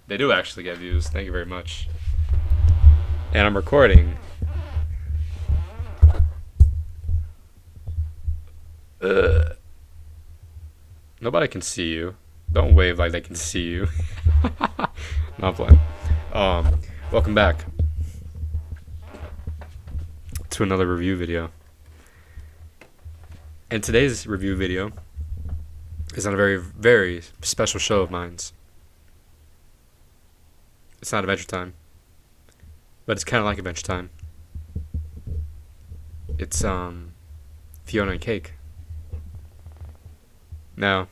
They do actually get views. Thank you very much. And I'm recording. Ugh. Nobody can see you. Don't wave like they can see you. Not playing. Um, Welcome back to another review video. And today's review video is on a very, very special show of mine's. It's not Adventure Time, but it's kind of like Adventure Time. It's Fiona and Cake. Now,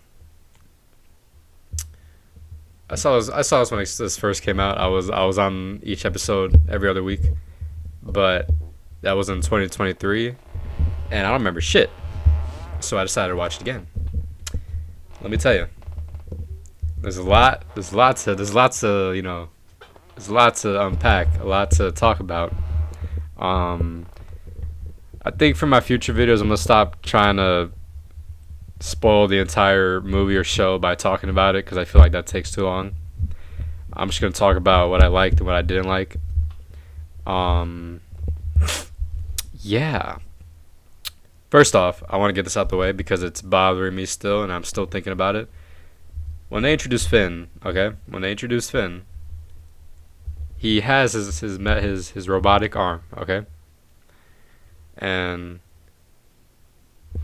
I saw this when this first came out. I was on each episode every other week, but that was in 2023, and I don't remember shit. So I decided to watch it again. Let me tell you, there's a lot to unpack, a lot to talk about. Um, I think for my future videos, I'm gonna stop trying to spoil the entire movie or show by talking about it because I feel like that takes too long. I'm just gonna talk about what I liked and what I didn't like. Um, yeah. First off, I want to get this out the way because it's bothering me still, and I'm still thinking about it. When they introduced Finn, okay, he has his robotic arm, okay, and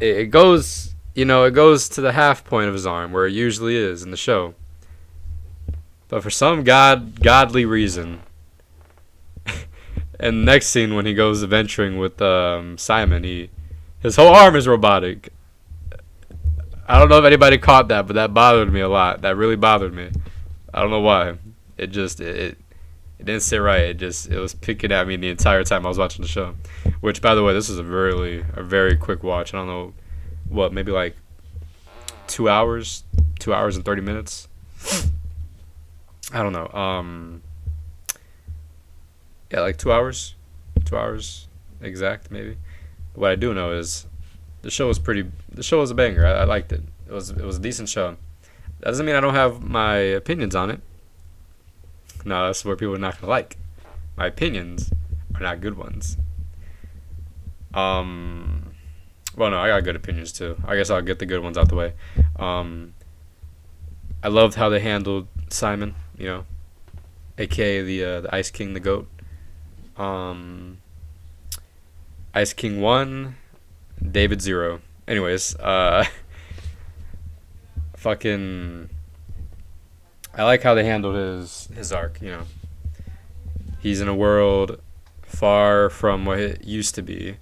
it goes, it goes to the half point of his arm where it usually is in the show. But for some godly reason, and the next scene when he goes adventuring with Simon, his whole arm is robotic. I don't know if anybody caught that, but that bothered me a lot. That really bothered me. I don't know why. It didn't sit right. It was picking at me the entire time I was watching the show. Which, by the way, this is a very quick watch. I don't know what, maybe like 2 hours, 2 hours and 30 minutes. I don't know. Yeah, like 2 hours exact maybe. What I do know is the show was pretty. The show was a banger. I liked it. It was a decent show. That doesn't mean I don't have my opinions on it. No, that's where people are not gonna like. My opinions are not good ones. Um, well, no, I got good opinions too. I guess I'll get the good ones out the way. Um, I loved how they handled Simon. AKA the Ice King, the goat. Um, Ice King 1, David 0. Anyways, fucking, I like how they handled his arc. He's in a world far from what it used to be,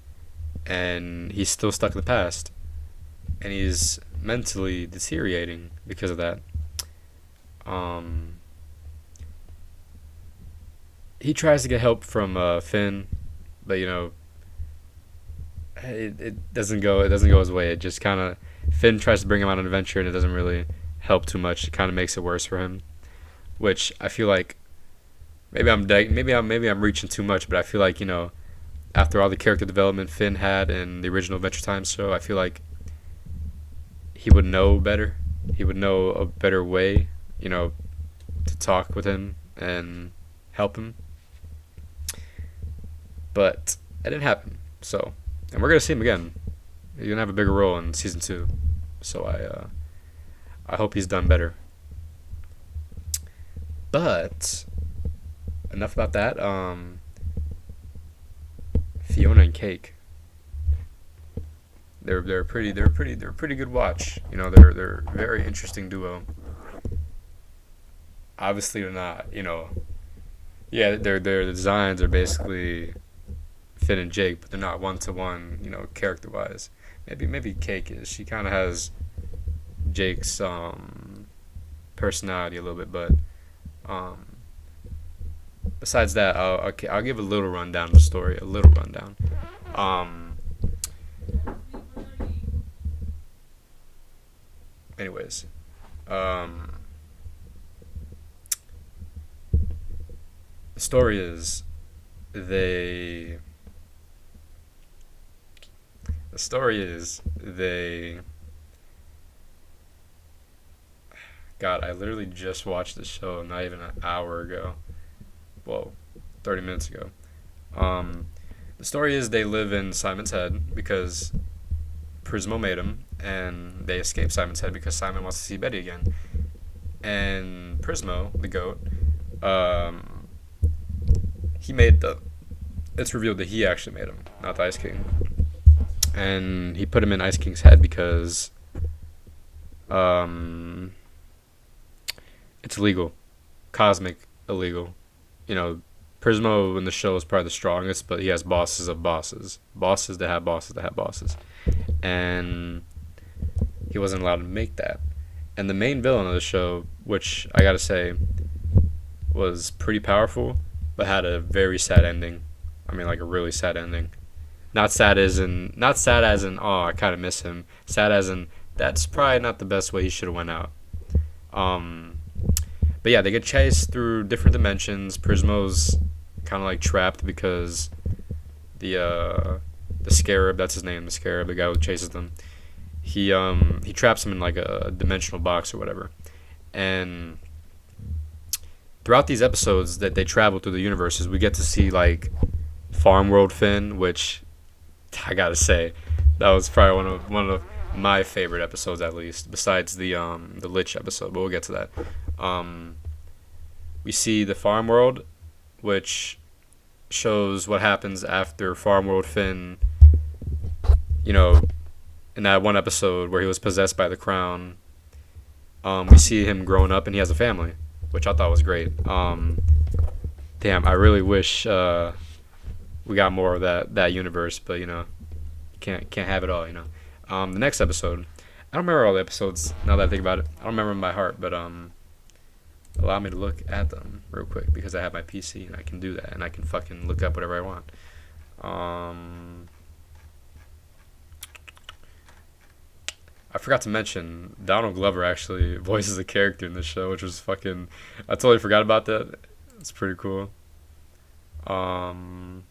and he's still stuck in the past, and he's mentally deteriorating because of that. Um, he tries to get help from Finn, but it doesn't go. It doesn't go his way. It just kind of, Finn tries to bring him on an adventure, and it doesn't really help too much. It kind of makes it worse for him, which I feel like maybe I'm reaching too much, but I feel like after all the character development Finn had in the original Adventure Time show, I feel like he would know better. He would know a better way, to talk with him and help him. But it didn't happen. So, and we're gonna see him again. He's gonna have a bigger role in season 2. So I hope he's done better. But enough about that. Fiona and Cake. They're a pretty good watch. They're a very interesting duo. Obviously, they're not. Yeah, their designs are basically Finn and Jake, but they're not one to one. Character wise. Maybe Cake is. She kind of has Jake's personality a little bit, but um, besides that, I'll give a little rundown of the story. A little rundown. Um, Anyways, um, the story is they. The story is they God, I literally just watched the show not even an hour ago. Well, 30 minutes ago. Um, the story is they live in Simon's head because Prismo made him, and they escape Simon's head because Simon wants to see Betty again. And Prismo, the goat, um, he made the. It's revealed that he actually made him, not the Ice King. And he put him in Ice King's head because um, it's illegal, cosmic illegal. You know, Prismo in the show is probably the strongest, but he has bosses of bosses, bosses that have bosses that have bosses, and he wasn't allowed to make that. And the main villain of the show, which I gotta say was pretty powerful, but had a very sad ending. I mean, like a really sad ending. Not sad as in oh I kind of miss him. Sad as in that's probably not the best way he should have went out. Um, but yeah, they get chased through different dimensions. Prismo's kind of like trapped because the scarab, that's his name, the scarab, the guy who chases them. He traps him in like a dimensional box or whatever. And throughout these episodes that they travel through the universes, we get to see like Farm World Finn, which I gotta say, that was probably one of my favorite episodes, at least, besides the Lich episode. But we'll get to that. We see the Farm World, which shows what happens after Farm World Finn. You know, in that one episode where he was possessed by the crown, we see him growing up and he has a family, which I thought was great. Damn, I really wish we got more of that universe, but you know, can't have it all. You know, the next episode, I don't remember all the episodes now that I think about it. I don't remember them by heart, but allow me to look at them real quick because I have my PC and I can do that and I can fucking look up whatever I want. I forgot to mention Donald Glover actually voices a character in this show, which was fucking. I totally forgot about that. It's pretty cool. Um,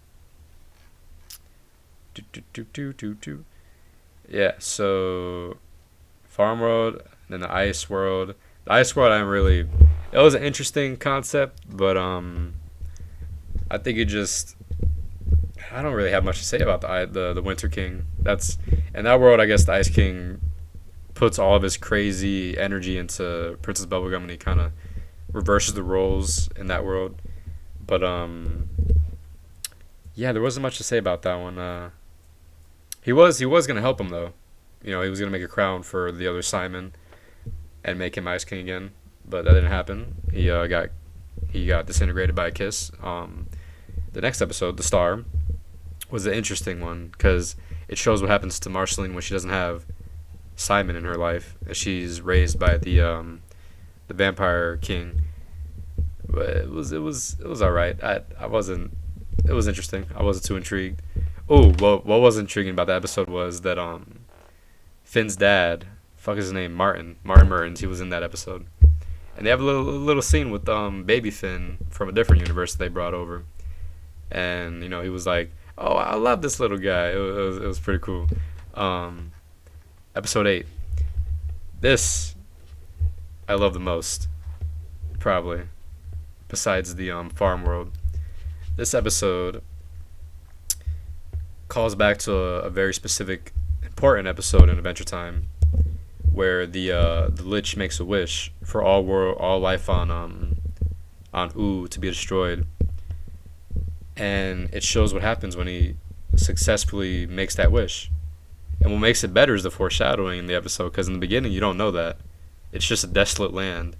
Yeah, so Farm World, then the Ice World. The Ice World, I didn't really. It was an interesting concept, but I think it just. I don't really have much to say about the Winter King. That's in that world. I guess the Ice King puts all of his crazy energy into Princess Bubblegum, and he kind of reverses the roles in that world. But yeah, there wasn't much to say about that one. He was gonna help him though. You know, he was gonna make a crown for the other Simon and make him Ice King again, but that didn't happen. He got disintegrated by a kiss. The next episode, The Star, was an interesting one because it shows what happens to Marceline when she doesn't have Simon in her life. She's raised by the Vampire King. But it was all right. I wasn't. It was interesting. I wasn't too intrigued. Oh, what was intriguing about that episode was that Finn's dad, fuck is his name, Martin Mertens, he was in that episode, and they have a little scene with baby Finn from a different universe that they brought over, and you know he was like, oh, I love this little guy. It was pretty cool. Episode 8. This I love the most, probably, besides the Farm World. This episode calls back to a very specific, important episode in Adventure Time, where the Lich makes a wish for all life on Oo to be destroyed, and it shows what happens when he successfully makes that wish. And what makes it better is the foreshadowing in the episode, because in the beginning you don't know that. It's just a desolate land.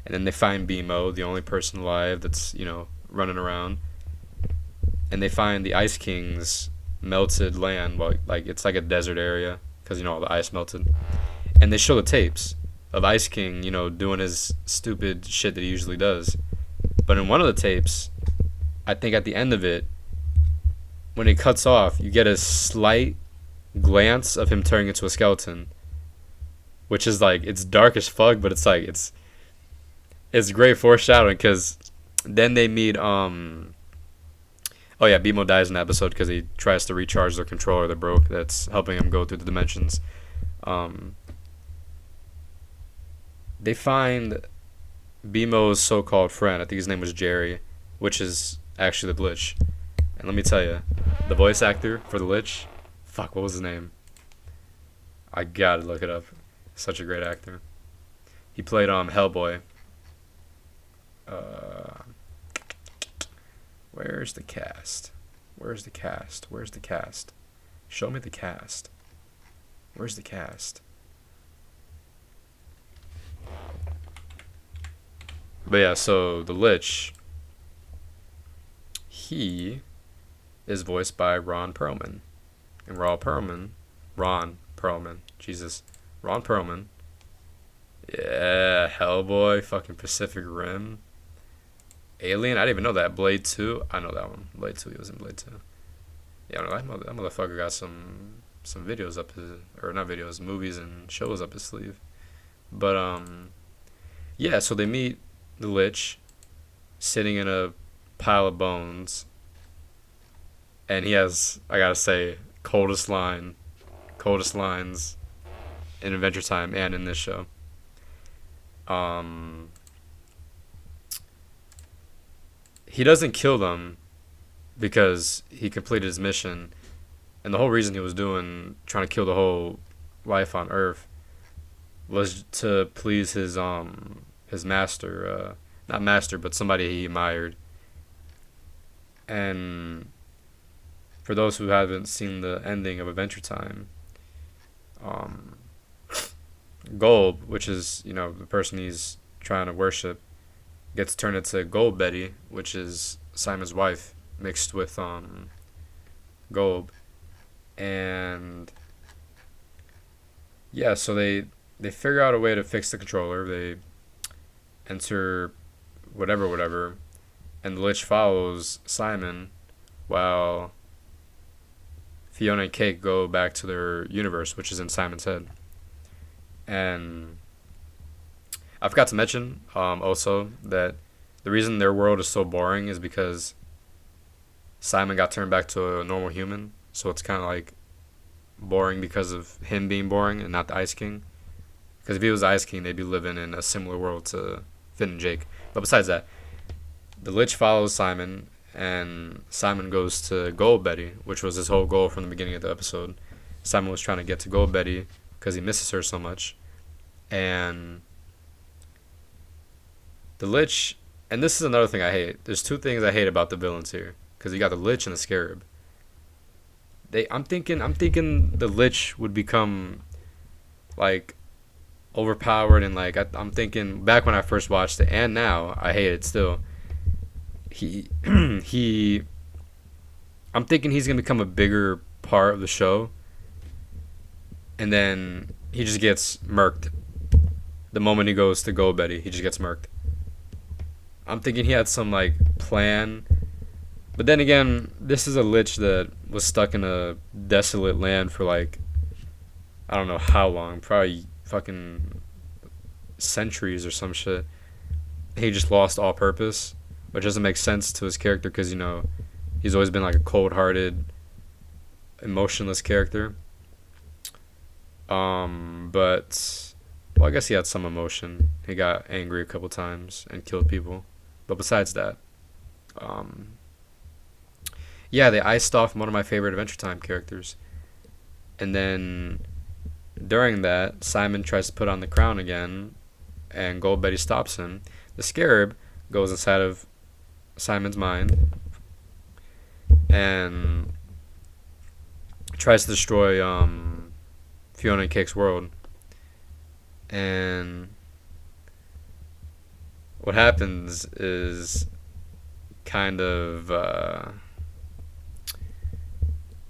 And then they find BMO, the only person alive that's, you know, running around. And they find the Ice King's melted land, like it's like a desert area, because, you know, all the ice melted. And they show the tapes of Ice King, you know, doing his stupid shit that he usually does. But in one of the tapes, I think at the end of it, when it cuts off, you get a slight glance of him turning into a skeleton, which is like, it's dark as fuck, but it's like it's great foreshadowing, because then they meet oh yeah, BMO dies in the episode because he tries to recharge their controller that broke, that's helping him go through the dimensions. they find BMO's so-called friend. I think his name was Jerry, which is actually the Lich. And let me tell you, the voice actor for the Lich, fuck, what was his name? I gotta look it up. Such a great actor. He played Hellboy. Uh, where's the cast? Where's the cast? Where's the cast? Show me the cast. Where's the cast? But yeah, so the Lich, he is voiced by Ron Perlman. And Ron Perlman, Jesus, Ron Perlman. Yeah, Hellboy, fucking Pacific Rim. Alien, I didn't even know that. Blade 2, I know that one. Blade 2, he was in Blade 2. Yeah, that motherfucker got some videos up his, or not videos, movies and shows up his sleeve. But, yeah, so they meet the Lich sitting in a pile of bones. And he has, I gotta say, coldest lines in Adventure Time and in this show. He doesn't kill them because he completed his mission, and the whole reason he was trying to kill the whole life on Earth was to please his master, not master, but somebody he admired. And for those who haven't seen the ending of Adventure Time, Gold, which is, the person he's trying to worship, gets turned into Gold Betty, which is Simon's wife, mixed with Gold. And yeah, so they figure out a way to fix the controller. They enter whatever, and the Lich follows Simon while Fiona and Kate go back to their universe, which is in Simon's head. And I forgot to mention also that the reason their world is so boring is because Simon got turned back to a normal human. So it's kind of like boring because of him being boring and not the Ice King. Because if he was the Ice King, they'd be living in a similar world to Finn and Jake. But besides that, the Lich follows Simon, and Simon goes to Gold Betty, which was his whole goal from the beginning of the episode. Simon was trying to get to Gold Betty because he misses her so much. And the Lich, and this is another thing I hate. There's two things I hate about the villains here, because you got the Lich and the Scarab. I'm thinking the Lich would become like overpowered, and like I'm thinking back when I first watched it, and now I hate it still. I'm thinking he's gonna become a bigger part of the show, and then he just gets murked. The moment he goes to Gold Betty, he just gets murked. I'm thinking he had some like plan, but then again, this is a Lich that was stuck in a desolate land for like, I don't know how long, probably fucking centuries or some shit. He just lost all purpose, which doesn't make sense to his character because, he's always been like a cold-hearted, emotionless character. But, well, I guess he had some emotion. He got angry a couple times and killed people. But besides that, yeah, they iced off one of my favorite Adventure Time characters. And then during that, Simon tries to put on the crown again, and Gold Betty stops him. The Scarab goes inside of Simon's mind and tries to destroy Fiona and Cake's world. And what happens is kind of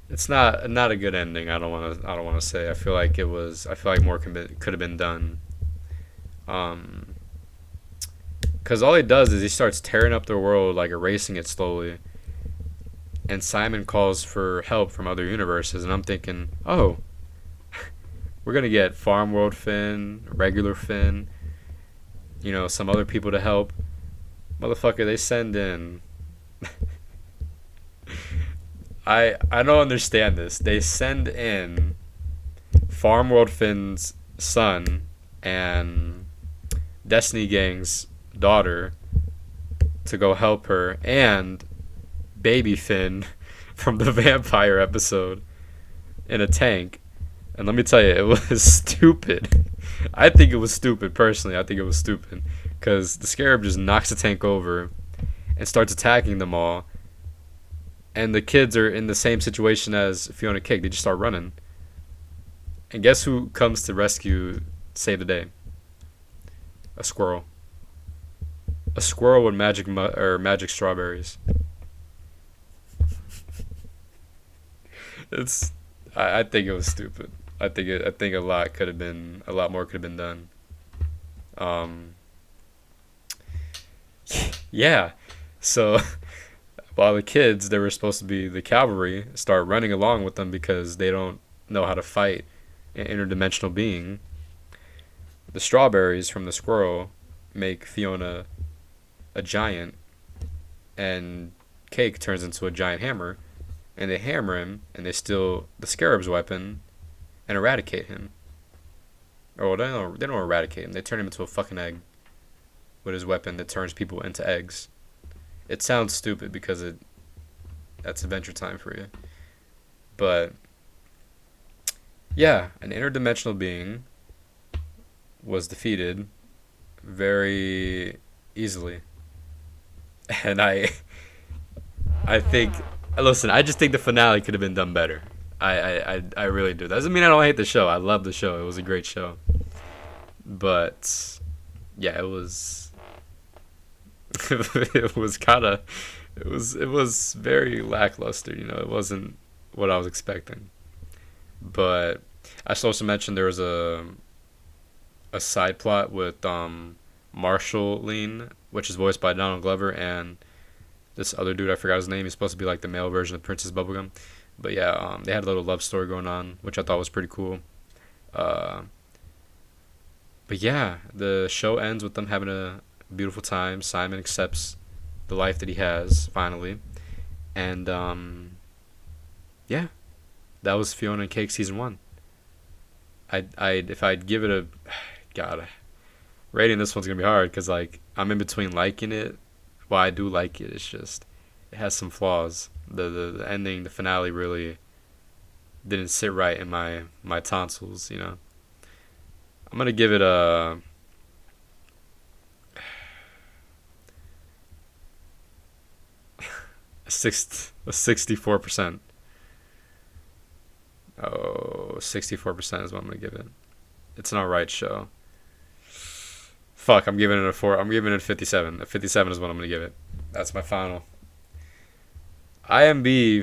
it's not a good ending. I don't want to say. I feel like more could have been done. Because all he does is he starts tearing up the world, like erasing it slowly. And Simon calls for help from other universes, and I'm thinking, oh, we're gonna get Farm World Finn, regular Finn, some other people to help. Motherfucker, they send in. I don't understand this. They send in Farm World Finn's son and Destiny Gang's daughter to go help her, and baby Finn from the vampire episode in a tank. And let me tell you, it was stupid. I think it was stupid, personally. I think it was stupid. Because the Scarab just knocks the tank over and starts attacking them all. And the kids are in the same situation as Fiona Cake. They just start running. And guess who comes to rescue, save the day? A squirrel. A squirrel with magic strawberries. It's. I think it was stupid. I think a lot more could have been done. Yeah. So while the kids, they were supposed to be the cavalry, start running along with them because they don't know how to fight an interdimensional being. The strawberries from the squirrel make Fiona a giant, and Cake turns into a giant hammer, and they hammer him, and they steal the Scarab's weapon and eradicate him. Or they don't eradicate him. They turn him into a fucking egg with his weapon that turns people into eggs. It sounds stupid because that's Adventure Time for you. But yeah, an interdimensional being was defeated very easily. And I think, listen, I just think the finale could have been done better. I really do. That doesn't mean I don't hate the show. I love the show. It was a great show. But yeah, it was it was kind of it was very lackluster, it wasn't what I was expecting. But I should also mention there was a side plot with Marshall Lean, which is voiced by Donald Glover, and this other dude, I forgot his name. He's supposed to be like the male version of Princess Bubblegum. But yeah, they had a little love story going on, which I thought was pretty cool. But yeah, the show ends with them having a beautiful time. Simon accepts the life that he has, finally. And yeah, that was Fiona and Cake Season 1. If I'd give it a... God, rating this one's going to be hard because, like, I'm in between liking it. Well, I do like it. It's just, it has some flaws. The ending, the finale really didn't sit right in my tonsils, I'm going to give it a 64%. Oh, 64% is what I'm going to give it. It's an alright show. Fuck, I'm giving it a 4. I'm giving it a 57. A 57 is what I'm going to give it. That's my final. IMDb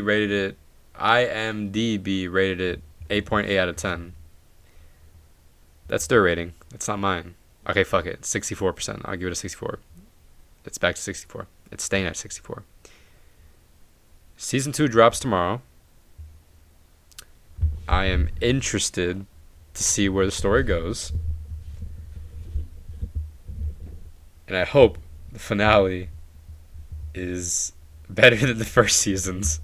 rated it 8.8 out of 10. That's their rating. That's not mine. Okay, fuck it. 64%. I'll give it a 64. It's back to 64. It's staying at 64. Season 2 drops tomorrow. I am interested to see where the story goes. And I hope the finale is better than the first seasons.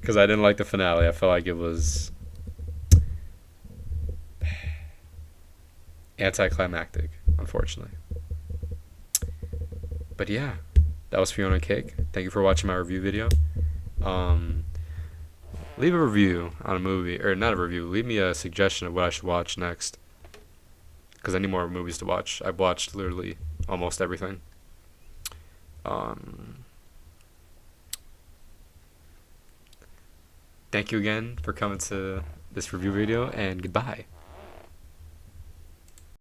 Because I didn't like the finale. I felt like it was anticlimactic, unfortunately. But yeah, that was Fiona Cake. Thank you for watching my review video. Leave a review on a movie, or not a review, leave me a suggestion of what I should watch next. Because I need more movies to watch. I've watched literally almost everything. Thank you again for coming to this review video, and goodbye.